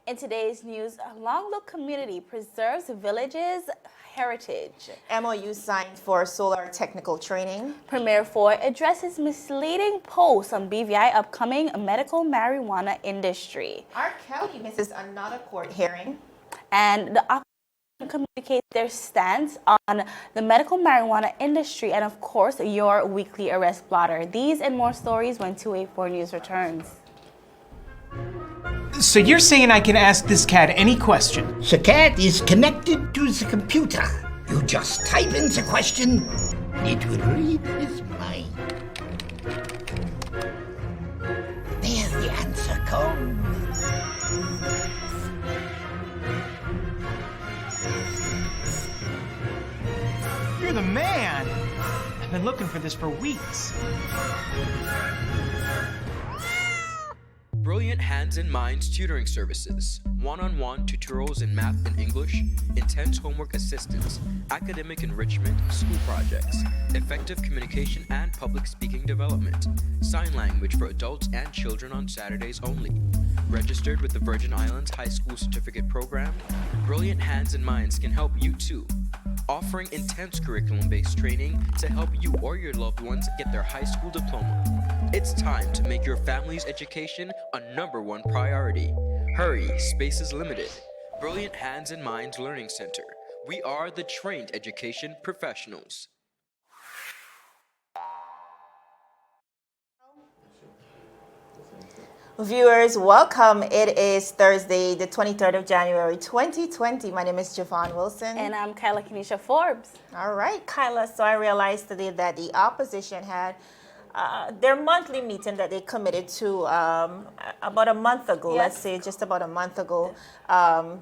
In today's news, Longlook community preserves village's heritage. MOU signed for solar technical training. Premier Ford addresses misleading posts on BVI upcoming medical marijuana industry. R. Kelly misses another court hearing. And the opposition communicates their stance on the medical marijuana industry and, of course, your weekly arrest blotter. These and more stories when 284 News returns. So you're saying I can ask this cat any question? The cat is connected to the computer. You just type in the question, it will read his mind. There's the answer code. You're the man! I've been looking for this for weeks. Brilliant Hands and Minds tutoring services, one-on-one tutorials in math and English, intense homework assistance, academic enrichment, school projects, effective communication and public speaking development, sign language for adults and children on Saturdays only. Registered with the Virgin Islands High School Certificate Program, Brilliant Hands and Minds can help you too. Offering intense curriculum-based training to help you or your loved ones get their high school diploma. It's time to make your family's education a #1 priority. Hurry, space is limited. Brilliant Hands and Minds Learning Center. We are the trained education professionals. Viewers, welcome. It is Thursday, the 23rd of January, 2020. My name is Javon Wilson. And I'm Kyla Kenesha Forbes. All right, Kyla. So I realized today that the opposition had their monthly meeting that they committed to about a month ago, Yes. let's say just about a month ago.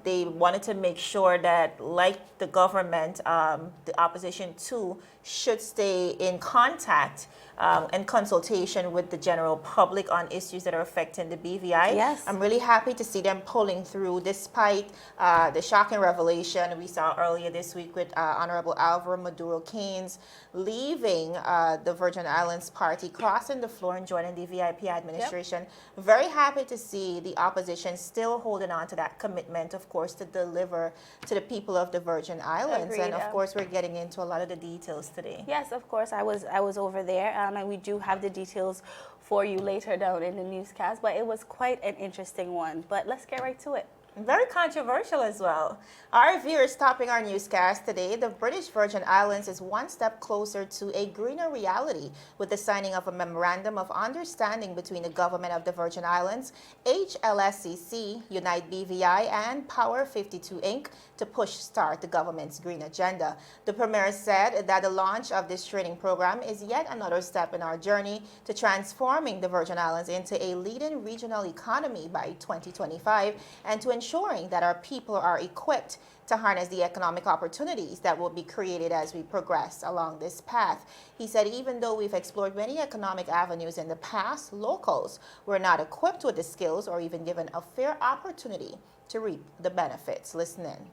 They wanted to make sure that, like the government, the opposition too should stay in contact and consultation with the general public on issues that are affecting the BVI. Yes. I'm really happy to see them pulling through despite the shocking revelation we saw earlier this week with Honorable Alvaro Maduro Keynes leaving the Virgin Islands Party, crossing the floor and joining the VIP administration. Yep. Very happy to see the opposition still holding on to that commitment, of course, to deliver to the people of the Virgin Islands. Agreed. And of course, we're getting into a lot of the details today. Yes, of course. I was over there, and we do have the details for you later down in the newscast. But it was quite an interesting one. But let's get right to it. Very controversial as well. Our viewers topping our newscast today, the British Virgin Islands is one step closer to a greener reality with the signing of a memorandum of understanding between the government of the Virgin Islands, HLSCC, Unite BVI, and Power 52 Inc. to push start the government's green agenda. The Premier said that the launch of this training program is yet another step in our journey to transforming the Virgin Islands into a leading regional economy by 2025 and to ensuring that our people are equipped to harness the economic opportunities that will be created as we progress along this path. He said even though we've explored many economic avenues in the past, locals were not equipped with the skills or even given a fair opportunity to reap the benefits. Listen in.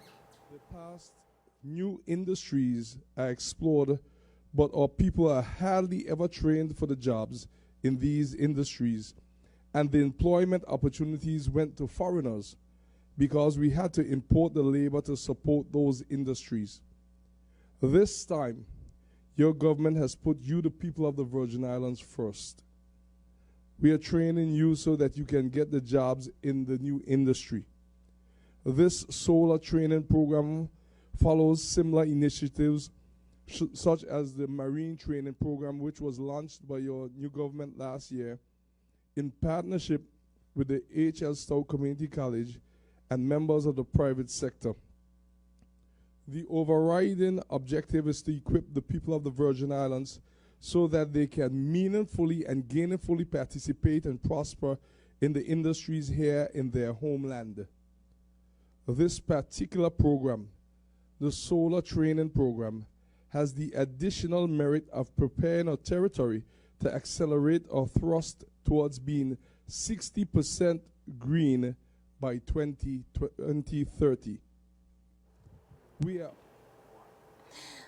The past, new industries are explored, but our people are hardly ever trained for the jobs in these industries, and the employment opportunities went to foreigners because we had to import the labor to support those industries. This time, your government has put you, the people of the Virgin Islands, first. We are training you so that you can get the jobs in the new industry. This solar training program follows similar initiatives such as the marine training program, which was launched by your new government last year in partnership with the H.L. Stowe Community College and members of the private sector. The overriding objective is to equip the people of the Virgin Islands so that they can meaningfully and gainfully participate and prosper in the industries here in their homeland. This particular program, the Solar Training Program, has the additional merit of preparing our territory to accelerate our thrust towards being 60% green by 2030. We are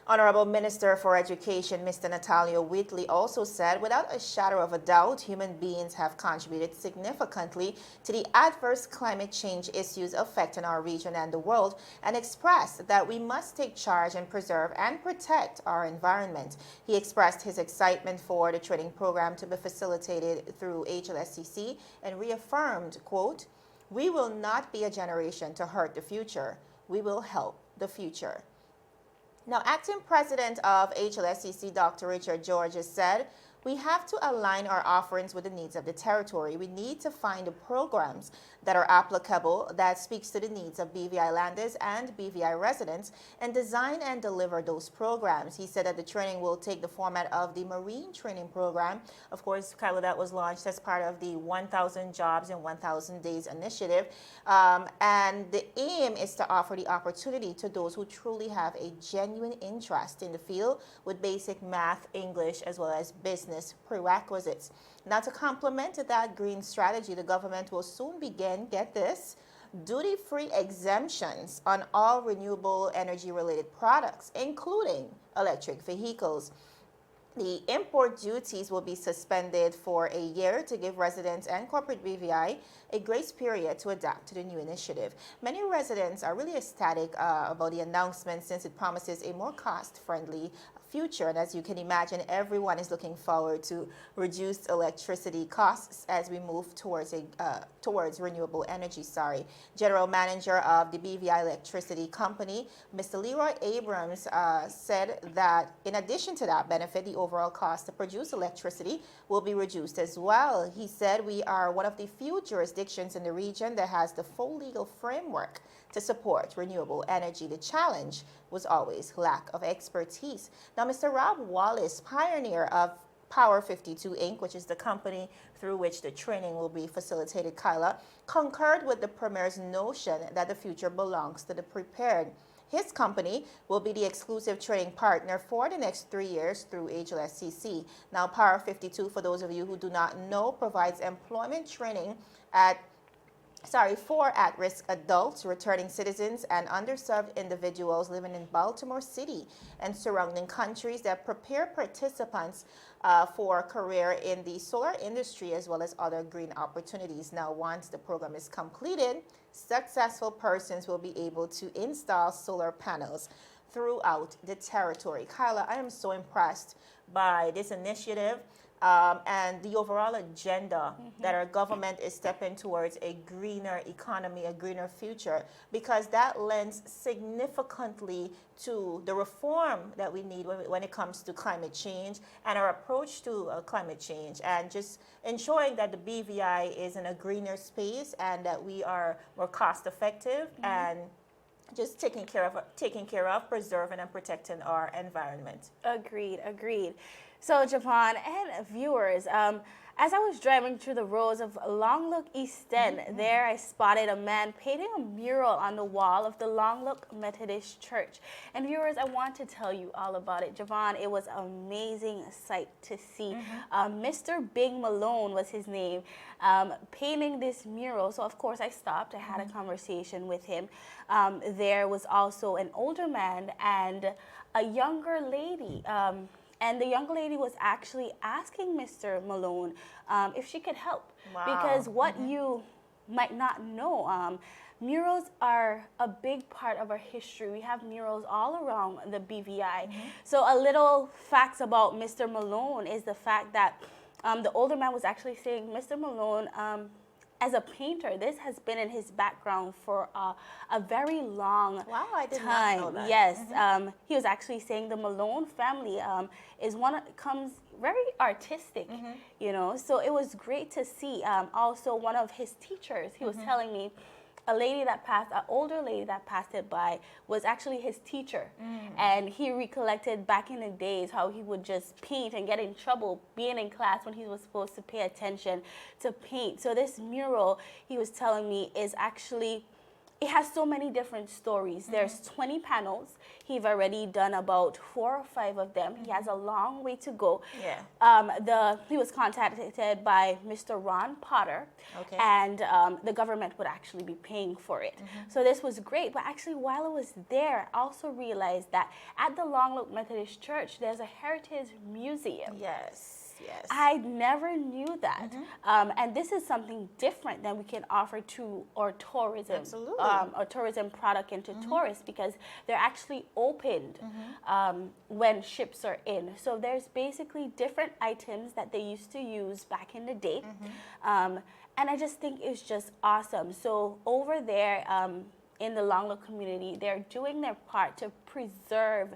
Honorable Minister for Education, Mr. Natalio Whitley, also said, without a shadow of a doubt, human beings have contributed significantly to the adverse climate change issues affecting our region and the world, and expressed that we must take charge and preserve and protect our environment. He expressed his excitement for the training program to be facilitated through HLSCC and reaffirmed, quote, "We will not be a generation to hurt the future. We will help the future." Now, acting president of HLSCC, Dr. Richard Georges, said, "We have to align our offerings with the needs of the territory. We need to find the programs that are applicable, that speaks to the needs of BVI landers and BVI residents, and design and deliver those programs." He said that the training will take the format of the Marine Training Program. Of course, Kyla, that was launched as part of the 1,000 Jobs in 1,000 Days initiative. And the aim is to offer the opportunity to those who truly have a genuine interest in the field with basic math, English, as well as business prerequisites. Now, to complement that green strategy, the government will soon begin, get this, duty-free exemptions on all renewable energy-related products, including electric vehicles. The import duties will be suspended for a year to give residents and corporate BVI a grace period to adapt to the new initiative. Many residents are really ecstatic about the announcement, since it promises a more cost-friendly future. And as you can imagine, everyone is looking forward to reduced electricity costs as we move towards renewable energy. General Manager of the BVI Electricity Company, Mr. Leroy Abrams, said that in addition to that benefit, the overall cost to produce electricity will be reduced as well. He said, "We are one of the few jurisdictions in the region that has the full legal framework to support renewable energy. The challenge was always lack of expertise." Now, Mr. Rob Wallace, pioneer of Power 52 Inc., which is the company through which the training will be facilitated, Kyla, concurred with the Premier's notion that the future belongs to the prepared. His company will be the exclusive training partner for the next 3 years through HLSCC. Now, Power 52, for those of you who do not know, provides employment training for at-risk adults, returning citizens, and underserved individuals living in Baltimore City and surrounding countries that prepare participants for a career in the solar industry as well as other green opportunities. Now, once the program is completed, successful persons will be able to install solar panels throughout the territory. Kyla, I am so impressed by this initiative. And the overall agenda that our government is stepping towards a greener economy, a greener future, because that lends significantly to the reform that we need when it comes to climate change and our approach to climate change, and just ensuring that the BVI is in a greener space and that we are more cost effective and just taking care of, preserving and protecting our environment. Agreed. So, Javon and viewers, as I was driving through the roads of Long Look East End, there I spotted a man painting a mural on the wall of the Long Look Methodist Church. And viewers, I want to tell you all about it. Javon, it was an amazing sight to see. Mr. Big Malone was his name, painting this mural. So, of course, I stopped. I had a conversation with him. There was also an older man and a younger lady. And the young lady was actually asking Mr. Malone if she could help. Wow. Because what you might not know, murals are a big part of our history. We have murals all around the BVI. So a little facts about Mr. Malone is the fact that the older man was actually saying, Mr. Malone, as a painter, this has been in his background for a very long Wow, I did time. not know that. Yes, he was actually saying the Malone family comes very artistic, you know. So it was great to see. Also, one of his teachers, he was telling me, an older lady that passed it by was actually his teacher. And he recollected back in the days how he would just paint and get in trouble being in class when he was supposed to pay attention to paint. So this mural, he was telling me, is actually it has so many different stories. There's 20 panels. He's already done about 4 or 5 of them. He has a long way to go. Yeah. He was contacted by Mr. Ron Potter, Okay. and the government would actually be paying for it. So this was great. But actually, while I was there, I also realized that at the Long Look Methodist Church, there's a heritage museum. Yes. Yes. I never knew that. And this is something different that we can offer to our tourism, Absolutely. Our tourism product into tourists, because they're actually opened when ships are in. So there's basically different items that they used to use back in the day. And I just think it's just awesome. So over there in the Long Look community, they're doing their part to preserve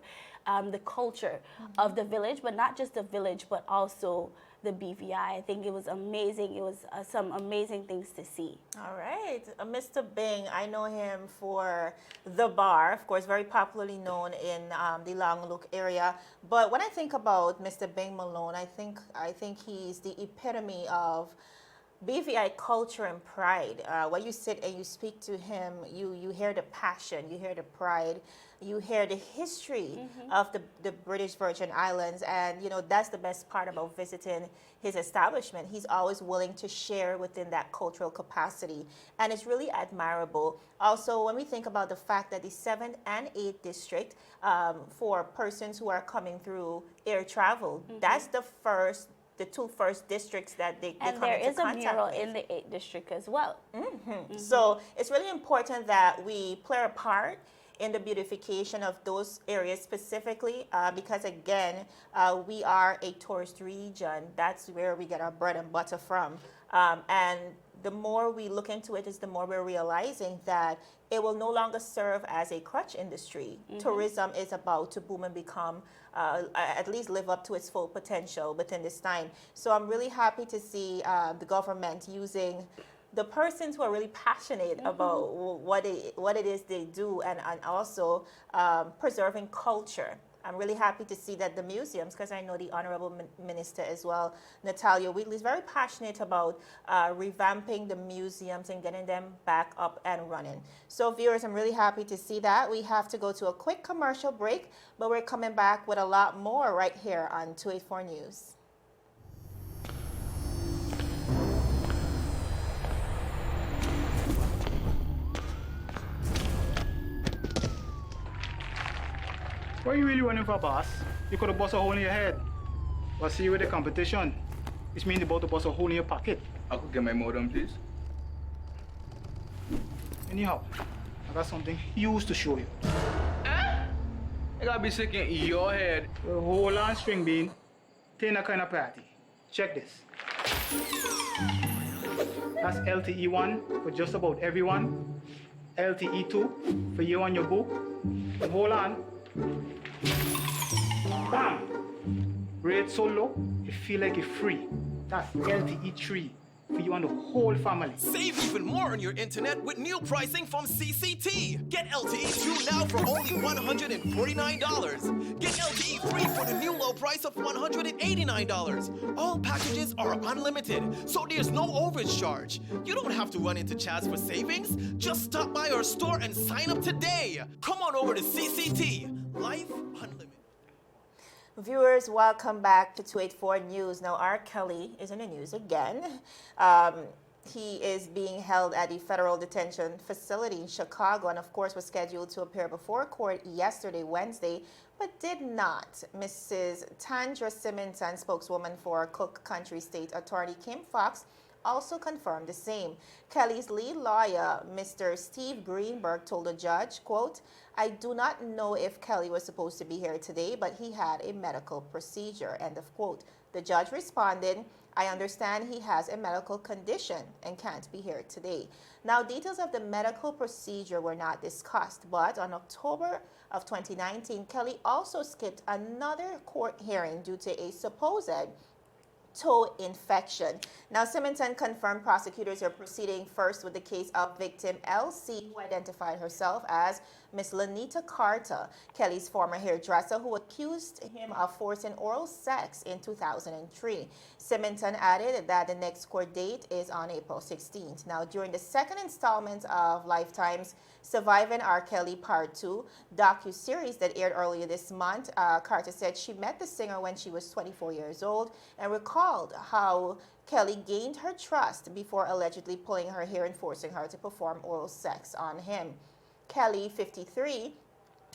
the culture of the village, but not just the village, but also the BVI. I think it was amazing. It was some amazing things to see. All right. Mr. Bing, I know him for The Bar, of course, very popularly known in the Long Look area. But when I think about Mr. Bing Malone, I think he's the epitome of BVI culture and pride. When you sit and you speak to him, you hear the passion, you hear the pride, you hear the history of the British Virgin Islands, and that's the best part about visiting his establishment. He's always willing to share within that cultural capacity, and it's really admirable. Also, when we think about the fact that the 7th and 8th district, for persons who are coming through air travel, that's the 2 first districts that they And come there into is a contact mural with. in the 8th district as well. So it's really important that we play a part in the beautification of those areas specifically, because again, we are a tourist region. That's where we get our bread and butter from. And the more we look into it, is the more we're realizing that it will no longer serve as a crutch industry. Tourism is about to boom and become, at least live up to its full potential within this time. So I'm really happy to see the government using the persons who are really passionate about what it is they do, and also preserving culture. I'm really happy to see that the museums, because I know the Honorable Minister as well, Natalia Wheatley, is very passionate about revamping the museums and getting them back up and running. So viewers, I'm really happy to see that. We have to go to a quick commercial break, but we're coming back with a lot more right here on 284 News. What are you really running for, boss? You could have bust a hole in your head. But see, with the competition, it means you're about to bust a hole in your pocket. I could get my modem, please. Anyhow, I got something huge to show you. I gotta be sick in your head. The whole on string bean, Tina kind of party. Check this. That's LTE1 for just about everyone. LTE2 for you and your boo. And hold on. Bam! Rate so low, you feel like you're free. That's LTE3 for you and the whole family. Save even more on your internet with new pricing from CCT. Get LTE 2 now for only $149. Get LTE 3 for the new low price of $189. All packages are unlimited, so there's no overage charge. You don't have to run into Chaz for savings. Just stop by our store and sign up today. Come on over to CCT. Life Unlimited. Viewers, welcome back to 284 News. Now, R. Kelly is in the news again. He is being held at the federal detention facility in Chicago, and of course was scheduled to appear before court yesterday, Wednesday, but did not. Mrs. Tandra Simonson, spokeswoman for Cook Country State Attorney Kim Fox, also confirmed the same. Kelly's lead lawyer, Mr. Steve Greenberg, told the judge, quote, "I do not know if Kelly was supposed to be here today, but he had a medical procedure," end of quote. The judge responded, "I understand he has a medical condition and can't be here today." Now, details of the medical procedure were not discussed, but on October of 2019, Kelly also skipped another court hearing due to a supposed toe infection. Now, Simonson confirmed prosecutors are proceeding first with the case of victim LC, who identified herself as Miss Lanita Carter, Kelly's former hairdresser, who accused him of forcing oral sex in 2003. Simonton added that the next court date is on April 16th. Now, during the second installment of Lifetime's Surviving R. Kelly Part 2 docu-series that aired earlier this month, Carter said she met the singer when she was 24 years old and recalled how Kelly gained her trust before allegedly pulling her hair and forcing her to perform oral sex on him. Kelly, 53,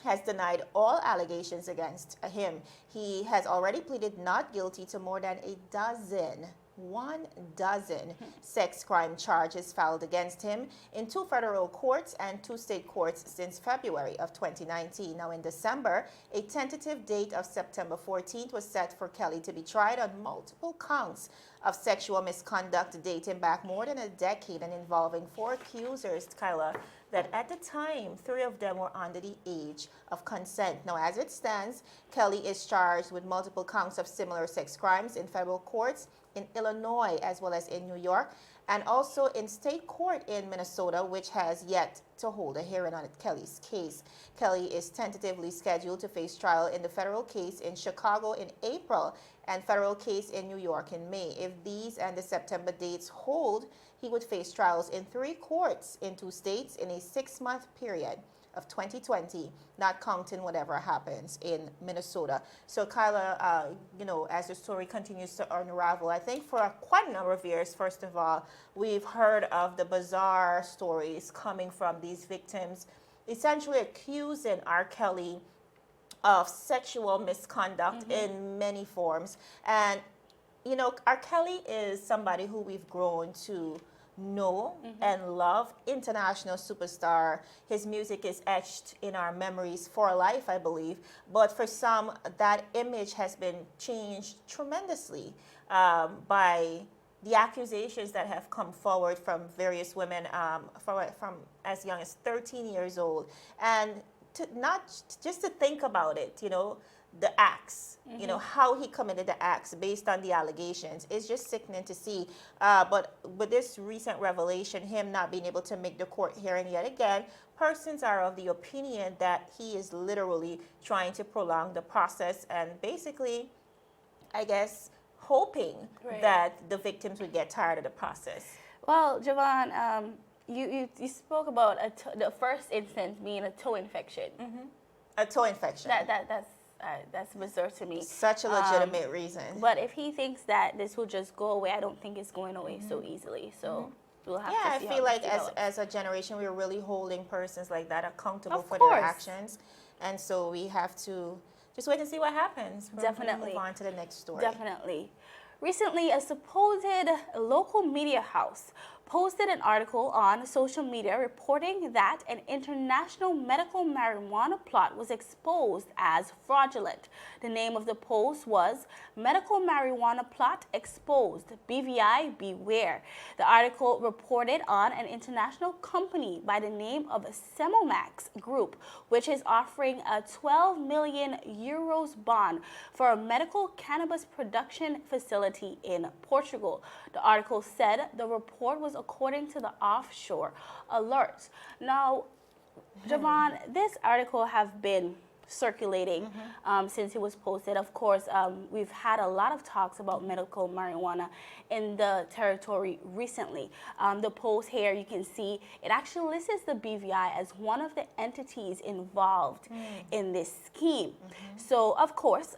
has denied all allegations against him. He has already pleaded not guilty to more than 12 sex crime charges filed against him in 2 federal courts and 2 state courts since February of 2019. Now, in December, a tentative date of September 14th was set for Kelly to be tried on multiple counts of sexual misconduct dating back more than a decade and involving 4 accusers, Kyla, that at the time, 3 of them were under the age of consent. Now, as it stands, Kelly is charged with multiple counts of similar sex crimes in federal courts in Illinois as well as in New York, and also in state court in Minnesota, which has yet to hold a hearing on Kelly's case. Kelly is tentatively scheduled to face trial in the federal case in Chicago in April and federal case in New York in May. If these and the September dates hold, he would face trials in 3 courts in 2 states in a 6-month period of 2020, not counting whatever happens in Minnesota. So, Kyla, as the story continues to unravel, I think for quite a number of years, first of all, we've heard of the bizarre stories coming from these victims, essentially accusing R. Kelly of sexual misconduct in many forms. And, R. Kelly is somebody who we've grown to know and love, international superstar. His music is etched in our memories for life, I believe. But for some, that image has been changed tremendously by the accusations that have come forward from various women from as young as 13 years old. And just to think about it, the acts, how he committed the acts based on the allegations is just sickening to see. But with this recent revelation, him not being able to make the court hearing yet again, persons are of the opinion that he is literally trying to prolong the process and basically, I guess, hoping that the victims would get tired of the process. Well, Javon, you spoke about the first instance being a toe infection. A toe infection. That's bizarre to me. Such a legitimate reason. But if he thinks that this will just go away, I don't think it's going away so easily. So we'll have to see. I feel how like this develops. as a generation, we're really holding persons like that accountable Of for course. their actions. And so we have to just wait and see what happens. Definitely. Move on to the next story. Definitely. Recently, a supposed local media house posted an article on social media reporting that an international medical marijuana plot was exposed as fraudulent. The name of the post was Medical Marijuana Plot Exposed, BVI Beware. The article reported on an international company by the name of Semomax Group, which is offering a 12 million euros bond for a medical cannabis production facility in Portugal. The article said the report was according to the offshore alerts. Now, Javon, this article have been circulating since it was posted. Of course, we've had a lot of talks about medical marijuana in the territory recently. The post here, you can see, it actually lists the BVI as one of the entities involved in this scheme. So, of course,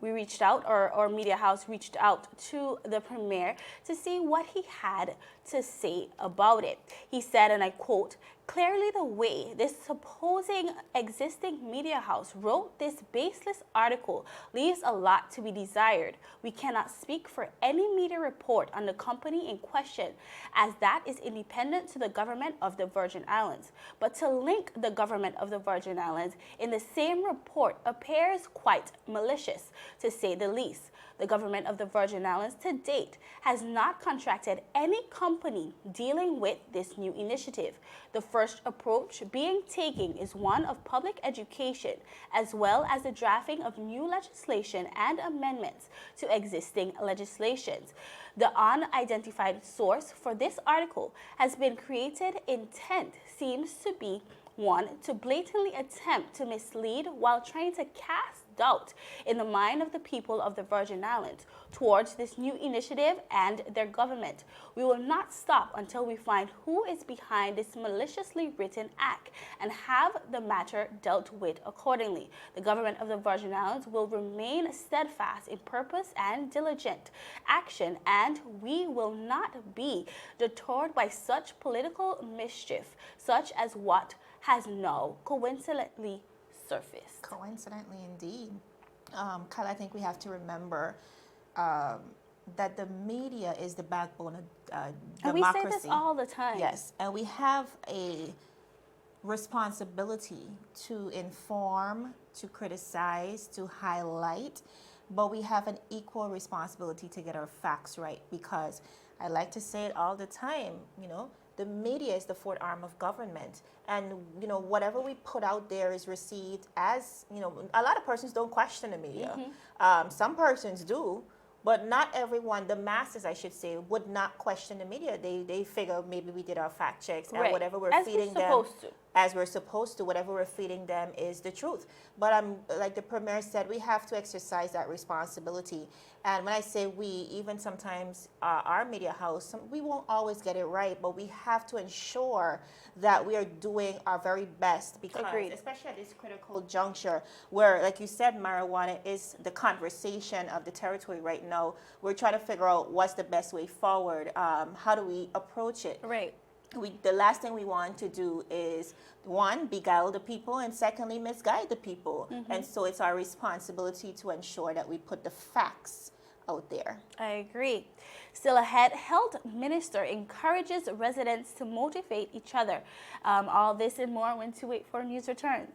we reached out, or Media House reached out to the premier to see what he had to say about it. He said, and I quote, "Clearly the way this supposing existing media house wrote this baseless article leaves a lot to be desired. We cannot speak for any media report on the company in question, as that is independent to the government of the Virgin Islands. But to link the government of the Virgin Islands in the same report appears quite malicious, to say the least. The government of the Virgin Islands to date has not contracted any company dealing with this new initiative. The first approach being taken is one of public education, as well as the drafting of new legislation and amendments to existing legislations. The unidentified source for this article has been created. Intent seems to be One, to blatantly attempt to mislead while trying to cast doubt in the mind of the people of the Virgin Islands towards this new initiative and their government. We will not stop until we find who is behind this maliciously written act and have the matter dealt with accordingly. The government of the Virgin Islands will remain steadfast in purpose and diligent action, and we will not be deterred by such political mischief, such as what has now coincidentally surfaced. Coincidentally, indeed. Kyle, I think we have to remember that the media is the backbone of democracy. And we say this all the time. Yes, and we have a responsibility to inform, to criticize, to highlight, but we have an equal responsibility to get our facts right, because I like to say it all the time, you know, the media is the fourth arm of government, and you know, whatever we put out there is received as, you know, a lot of persons don't question the media. Some persons do, but not everyone, the masses I should say, would not question the media. They figure maybe we did our fact checks and Right. whatever we're As feeding we're them, supposed to. as we're supposed to, whatever we're feeding them is the truth. But like the Premier said, we have to exercise that responsibility. And when I say we, even sometimes our media house, we won't always get it right, but we have to ensure that we are doing our very best, because Agreed. especially at this critical juncture where, like you said, marijuana is the conversation of the territory right now. We're trying to figure out what's the best way forward. How do we approach it? Right. The last thing we want to do is, one, beguile the people, and secondly, misguide the people. And so it's our responsibility to ensure that we put the facts out there. I agree. Still ahead, health minister encourages residents to motivate each other. All this and more when 284 News returns.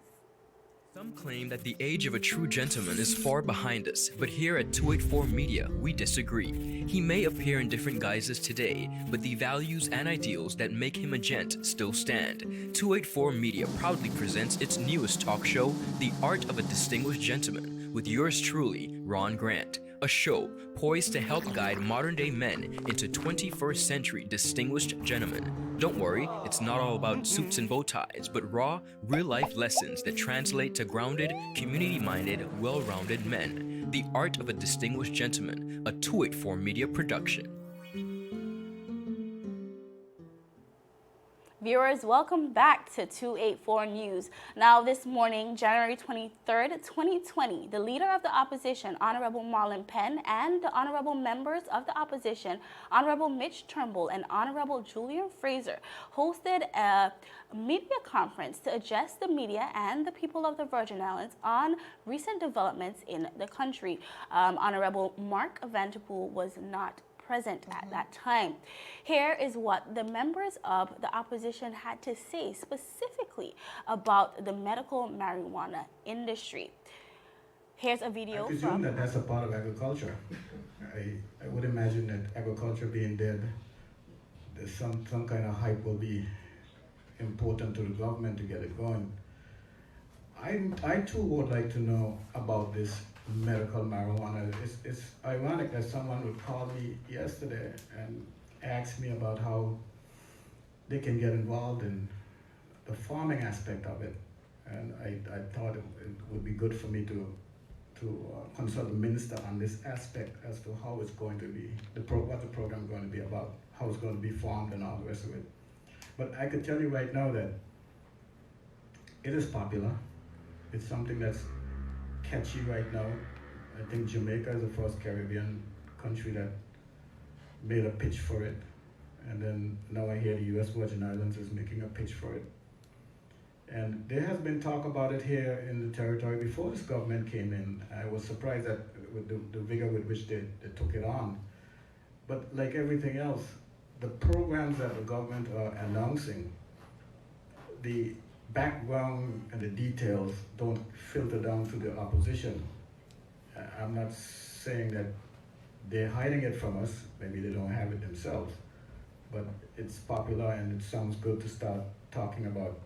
Some claim that the age of a true gentleman is far behind us, but here at 284 Media, we disagree. He may appear in different guises today, but the values and ideals that make him a gent still stand. 284 Media proudly presents its newest talk show, The Art of a Distinguished Gentleman, with yours truly, Ron Grant. A show poised to help guide modern-day men into 21st century distinguished gentlemen. Don't worry, it's not all about suits and bow ties, but raw, real-life lessons that translate to grounded, community-minded, well-rounded men. The Art of a Distinguished Gentleman, a 284 Media production. Viewers, welcome back to 284 News. Now this morning, January 23rd, 2020, the leader of the opposition, Honorable Marlon Penn, and the honorable members of the opposition, Honorable Mitch Turnbull and Honorable Julian Fraser, hosted a media conference to address the media and the people of the Virgin Islands on recent developments in the country. Honorable Mark Vanderpool was not present at that time. Here is what the members of the opposition had to say specifically about the medical marijuana industry. Here's a video I presume from... that that's a part of agriculture. I would imagine that agriculture being dead, there's some kind of hype will be important to the government to get it going. I too would like to know about this medical marijuana. It's ironic that someone would call me yesterday and ask me about how they can get involved in the farming aspect of it. And I thought it would be good for me to consult the minister on this aspect as to how it's going to be, what the program is going to be about, how it's going to be formed and all the rest of it. But I could tell you right now that it is popular. It's something that's catchy right now. I think Jamaica is the first Caribbean country that made a pitch for it. And then now I hear the US Virgin Islands is making a pitch for it. And there has been talk about it here in the territory before this government came in. I was surprised at with the vigor with which they took it on. But like everything else, the programs that the government are announcing, the background and the details don't filter down to the opposition. I'm not saying that they're hiding it from us, maybe they don't have it themselves, but it's popular and it sounds good to start talking about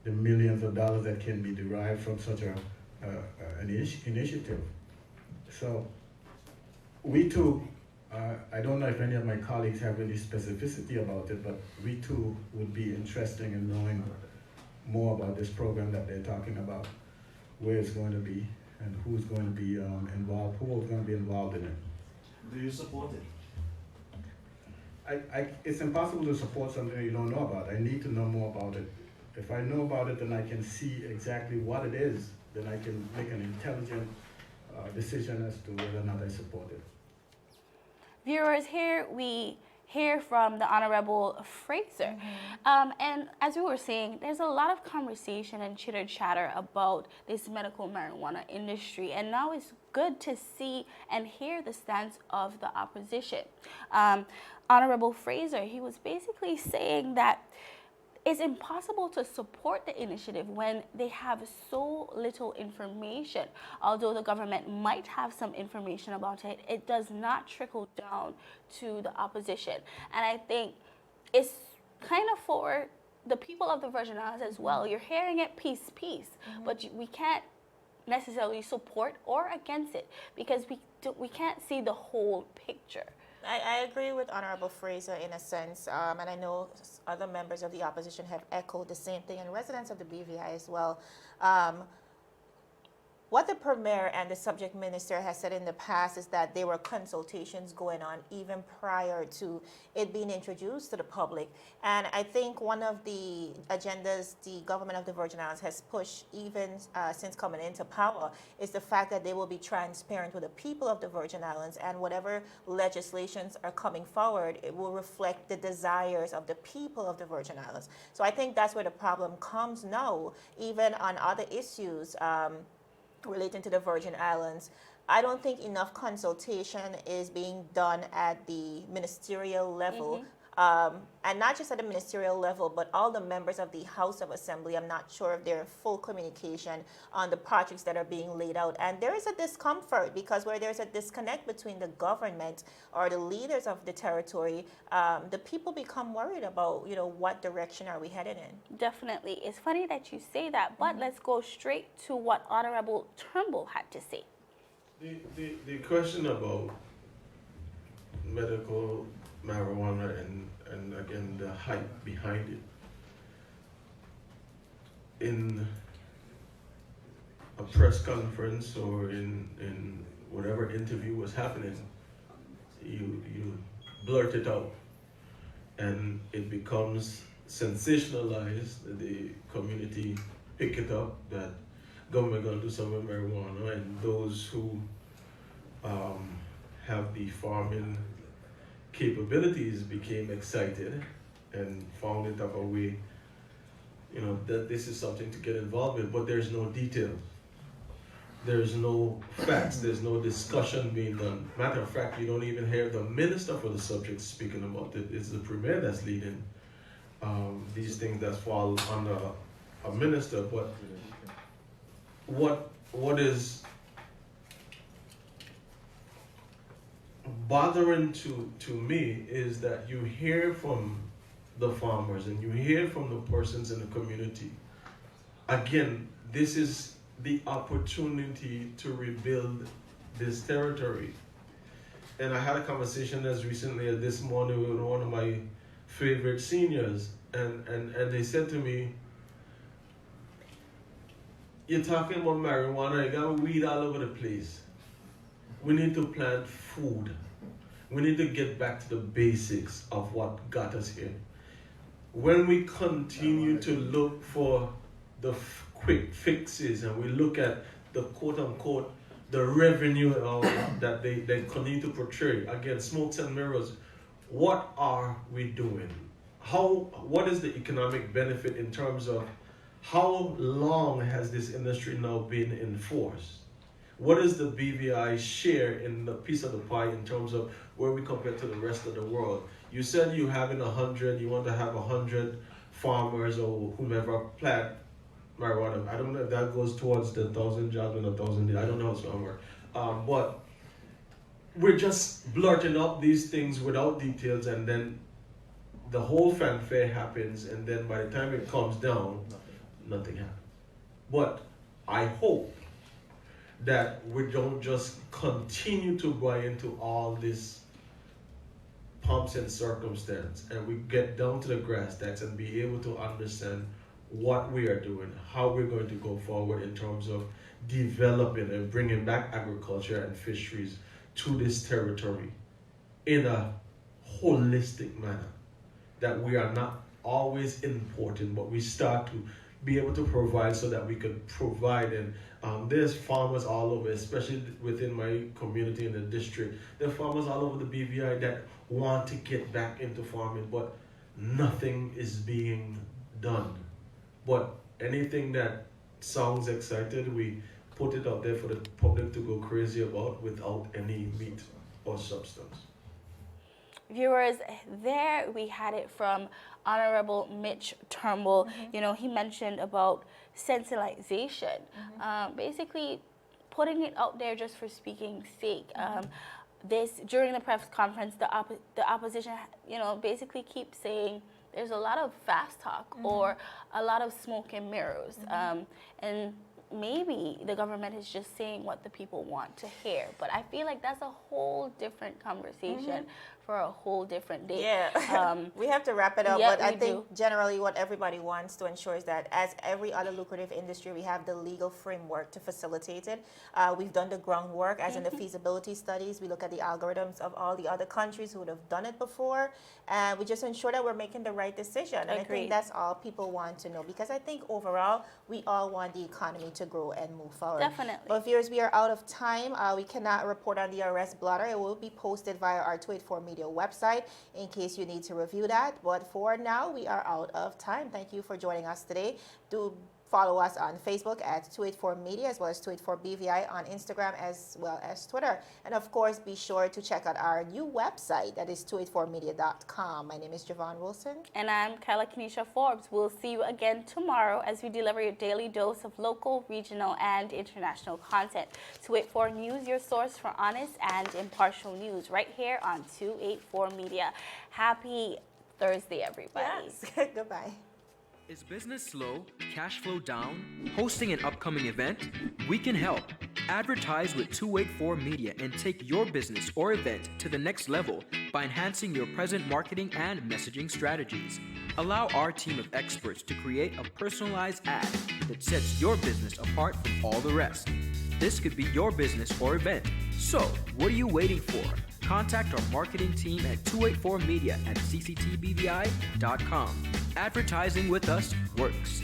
the millions of dollars that can be derived from such an initiative. So we too, I don't know if any of my colleagues have any specificity about it, but we too would be interested in knowing more about this program that they're talking about, where it's going to be, and who's going to be involved, who is going to be involved in it. Do you support it? It's impossible to support something you don't know about. I need to know more about it. If I know about it, then I can see exactly what it is. Then I can make an intelligent decision as to whether or not I support it. Viewers, here we hear from the Honorable Fraser. And as we were saying, there's a lot of conversation and chitter chatter about this medical marijuana industry. And now it's good to see and hear the stance of the opposition. Honorable Fraser, he was basically saying that it's impossible to support the initiative when they have so little information. Although the government might have some information about it, it does not trickle down to the opposition. And I think it's kind of for the people of the Virgin Islands as well. You're hearing it piece, but we can't necessarily support or against it because we can't see the whole picture. I agree with Honorable Fraser in a sense, and I know other members of the opposition have echoed the same thing, and residents of the BVI as well. What the Premier and the subject minister has said in the past is that there were consultations going on even prior to it being introduced to the public. And I think one of the agendas the government of the Virgin Islands has pushed even since coming into power is the fact that they will be transparent with the people of the Virgin Islands, and whatever legislations are coming forward, it will reflect the desires of the people of the Virgin Islands. So I think that's where the problem comes now, even on other issues relating to the Virgin Islands. I don't think enough consultation is being done at the ministerial level, and not just at the ministerial level, but all the members of the House of Assembly. I'm not sure if they're in full communication on the projects that are being laid out. And there is a discomfort because where there's a disconnect between the government or the leaders of the territory, the people become worried about, what direction are we headed in. Definitely. It's funny that you say that, but let's go straight to what Honorable Turnbull had to say. The question about medical marijuana and again the hype behind it, in a press conference or in whatever interview was happening, you blurt it out and it becomes sensationalized. The community pick it up that government gonna do something with marijuana, and those who have the farming capabilities became excited and found it of a way, that this is something to get involved with, but there's no detail. There's no facts, there's no discussion being done. Matter of fact, you don't even hear the minister for the subject speaking about it. It's the Premier that's leading these things that fall under a minister. But what is bothering to me is that you hear from the farmers and you hear from the persons in the community. Again, this is the opportunity to rebuild this territory. And I had a conversation as recently as this morning with one of my favorite seniors, and they said to me, "You're talking about marijuana, you got weed all over the place. We need to plant food. We need to get back to the basics of what got us here. When we continue to look for the quick fixes and we look at the quote-unquote the revenue that they continue to portray, again, smokes and mirrors, what are we doing? What is the economic benefit in terms of how long has this industry now been enforced? What is the BVI share in the piece of the pie in terms of where we compare to the rest of the world? You said you want to have 100 farmers or whomever plant marijuana. I don't know if that goes towards the 1,000 jobs in 1,000 days. I don't know how it's going to work. But we're just blurting up these things without details, and then the whole fanfare happens, and then by the time it comes down, nothing happens. But I hope that we don't just continue to buy into all this pomps and circumstance, and we get down to the grass tacks and be able to understand what we are doing, how we're going to go forward in terms of developing and bringing back agriculture and fisheries to this territory in a holistic manner, that we are not always importing, but we start to be able to provide so that we could provide. And there's farmers all over, especially within my community in the district. There are farmers all over the BVI that want to get back into farming, but nothing is being done. But anything that sounds excited, we put it out there for the public to go crazy about without any meat or substance. Viewers, there we had it from Honorable Mitch Turnbull. You know, he mentioned about sensitization, basically putting it out there just for speaking sake. During the press conference, the opposition, you know, basically keeps saying there's a lot of fast talk or a lot of smoke and mirrors, and maybe the government is just saying what the people want to hear. But I feel like that's a whole different conversation for a whole different day. Yeah, we have to wrap it up, yeah, but I think generally what everybody wants to ensure is that as every other lucrative industry, we have the legal framework to facilitate it. We've done the groundwork, as in the feasibility studies. We look at the algorithms of all the other countries who would have done it before, and we just ensure that we're making the right decision. And I think that's all people want to know, because I think overall, we all want the economy to grow and move forward. Definitely. But viewers, we are out of time. We cannot report on the arrest blotter. It will be posted via our 284 Media website in case you need to review that. But for now, we are out of time. Thank you for joining us today. Do follow us on Facebook at 284 Media, as well as 284 BVI on Instagram, as well as Twitter. And of course, be sure to check out our new website, that is 284media.com. My name is Javon Wilson. And I'm Kyla Kenesha Forbes. We'll see you again tomorrow as we deliver your daily dose of local, regional, and international content. 284 News, your source for honest and impartial news, right here on 284 Media. Happy Thursday, everybody. Yes. Goodbye. Is business slow, cash flow down, hosting an upcoming event? We can help. Advertise with 284 Media and take your business or event to the next level by enhancing your present marketing and messaging strategies. Allow our team of experts to create a personalized ad that sets your business apart from all the rest. This could be your business or event. So, what are you waiting for? Contact our marketing team at 284media at cctbvi.com. Advertising with us works.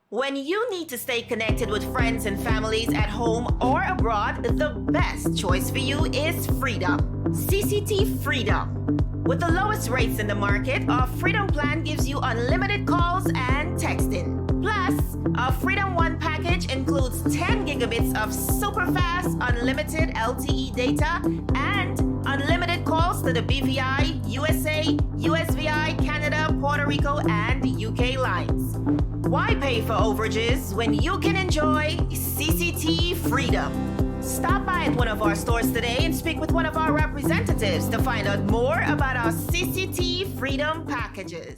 When you need to stay connected with friends and families at home or abroad, the best choice for you is Freedom. CCT Freedom. With the lowest rates in the market, our Freedom plan gives you unlimited calls and texting. Plus, our Freedom One package includes 10 gigabits of super fast, unlimited LTE data and unlimited calls to the BVI, USA, USVI, Canada, Puerto Rico, and UK lines. Why pay for overages when you can enjoy CCT Freedom? Stop by at one of our stores today and speak with one of our representatives to find out more about our CCT Freedom packages.